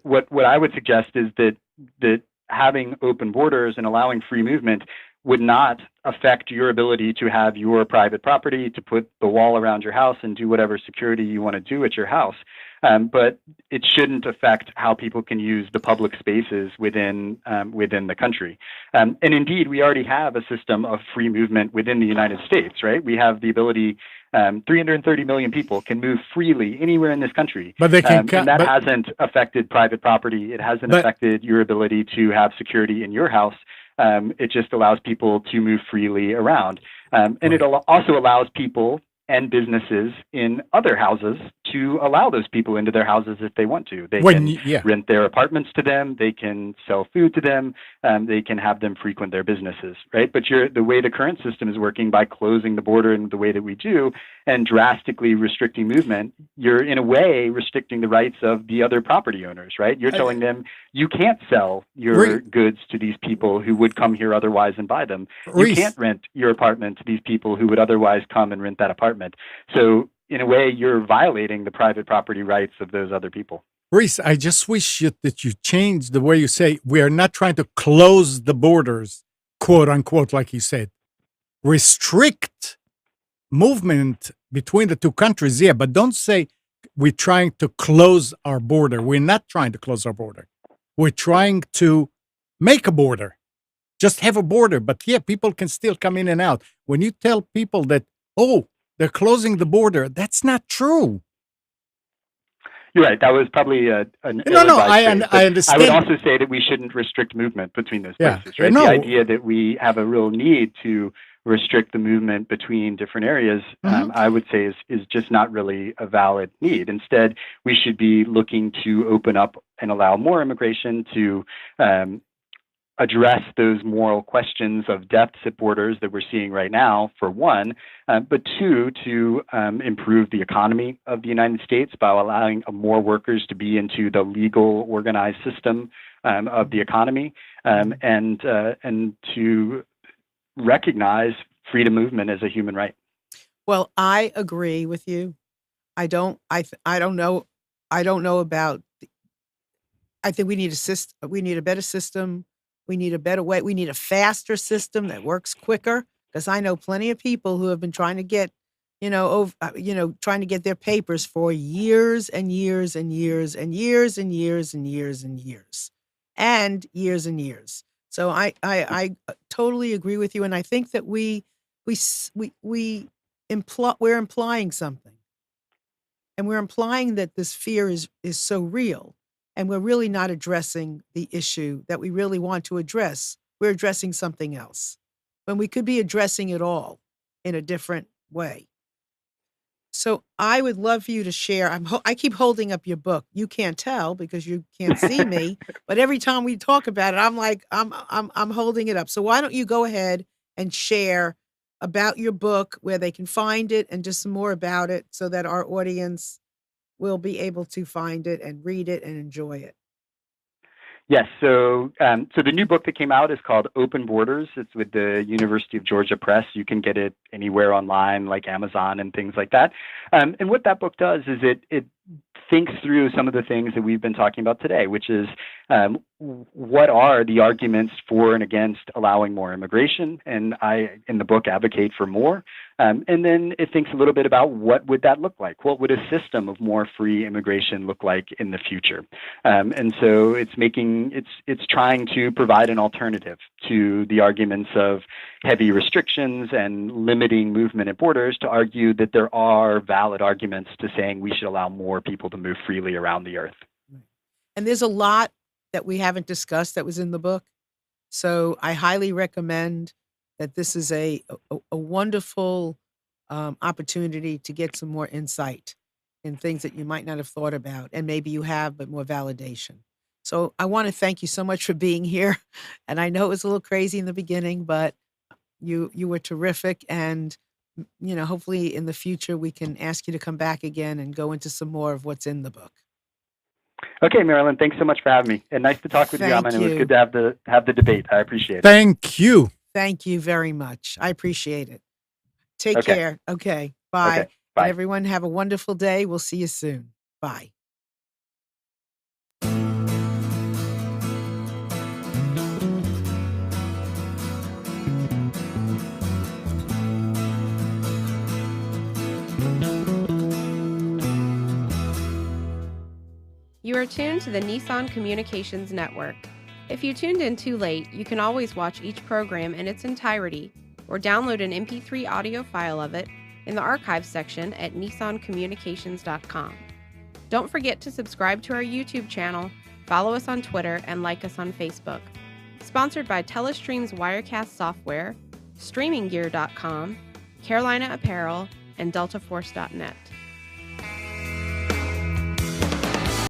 What I would suggest is that having open borders and allowing free movement would not affect your ability to have your private property, to put the wall around your house and do whatever security you want to do at your house. But it shouldn't affect how people can use the public spaces within the country. And indeed, we already have a system of free movement within the United States, right? We have the ability, 330 million people can move freely anywhere in this country. But they can and that hasn't affected private property. It hasn't affected your ability to have security in your house. It just allows people to move freely around. And it also allows people and businesses in other houses to allow those people into their houses if they want to. They can rent their apartments to them. They can sell food to them. They can have them frequent their businesses, right? But the way the current system is working, by closing the border in the way that we do and drastically restricting movement, you're in a way restricting the rights of the other property owners, right? You're telling them you can't sell your goods to these people who would come here otherwise and buy them. You can't rent your apartment to these people who would otherwise come and rent that apartment. So in a way, you're violating the private property rights of those other people. Reece, I just wish that you change the way you say we are not trying to close the borders, quote unquote, like you said. Restrict movement between the two countries, yeah, but don't say we're trying to close our border. We're not trying to close our border. We're trying to make a border. Just have a border. But yeah, people can still come in and out. When you tell people that, oh, they're closing the border, that's not true. You're right. That was probably an No, ill-advised phrase. I But I would understand. also say that we shouldn't restrict movement between those Yeah, places, right? The no. idea that we have a real need to restrict the movement between different areas, I would say is just not really a valid need. Instead, we should be looking to open up and allow more immigration to address those moral questions of depths at borders that we're seeing right now, for one, but two, to improve the economy of the United States by allowing more workers to be into the legal, organized system of the economy, and to recognize freedom of movement as a human right. Well, I agree with you. I don't know. I don't know about. I think we need a system. We need a better system. We need a better way. We need a faster system that works quicker. Because I know plenty of people who have been trying to get, trying to get their papers for years and years and years and years and years and years and years and years and years. So I totally agree with you, and I think that we're implying something, and we're implying that this fear is so real. And we're really not addressing the issue that we really want to address. We're addressing something else when we could be addressing it all in a different way. So I would love for you to share. I keep holding up your book. You can't tell because you can't see me, but every time we talk about it, I'm like, I'm holding it up. So why don't you go ahead and share about your book, where they can find it, and just some more about it, so that our audience will be able to find it and read it and enjoy it. Yes. So the new book that came out is called Open Borders. It's with the University of Georgia Press. You can get it anywhere online, like Amazon and things like that. And what that book does is it thinks through some of the things that we've been talking about today, which is what are the arguments for and against allowing more immigration? And I, in the book, advocate for more. And then it thinks a little bit about what would that look like? What would a system of more free immigration look like in the future? And so it's trying to provide an alternative to the arguments of heavy restrictions and limiting movement at borders, to argue that there are valid arguments to saying we should allow more people to move freely around the earth. And there's a lot that we haven't discussed that was in the book. So I highly recommend that. This is a wonderful opportunity to get some more insight in things that you might not have thought about, and maybe you have, but more validation. So I want to thank you so much for being here. And I know it was a little crazy in the beginning, but you were terrific. And hopefully in the future we can ask you to come back again and go into some more of what's in the book. Okay, Marilyn, thanks so much for having me. And nice to talk with you, Aman. It was good to have the debate. I appreciate it. Thank you. Thank you very much. I appreciate it. Take care. Okay. Bye. Okay. Bye. And everyone have a wonderful day. We'll see you soon. Bye. You are tuned to the Nissan Communications Network. If you tuned in too late, you can always watch each program in its entirety or download an MP3 audio file of it in the archives section at nissancommunications.com. Don't forget to subscribe to our YouTube channel, follow us on Twitter, and like us on Facebook. Sponsored by Telestream's Wirecast software, StreamingGear.com, Carolina Apparel, and DeltaForce.net.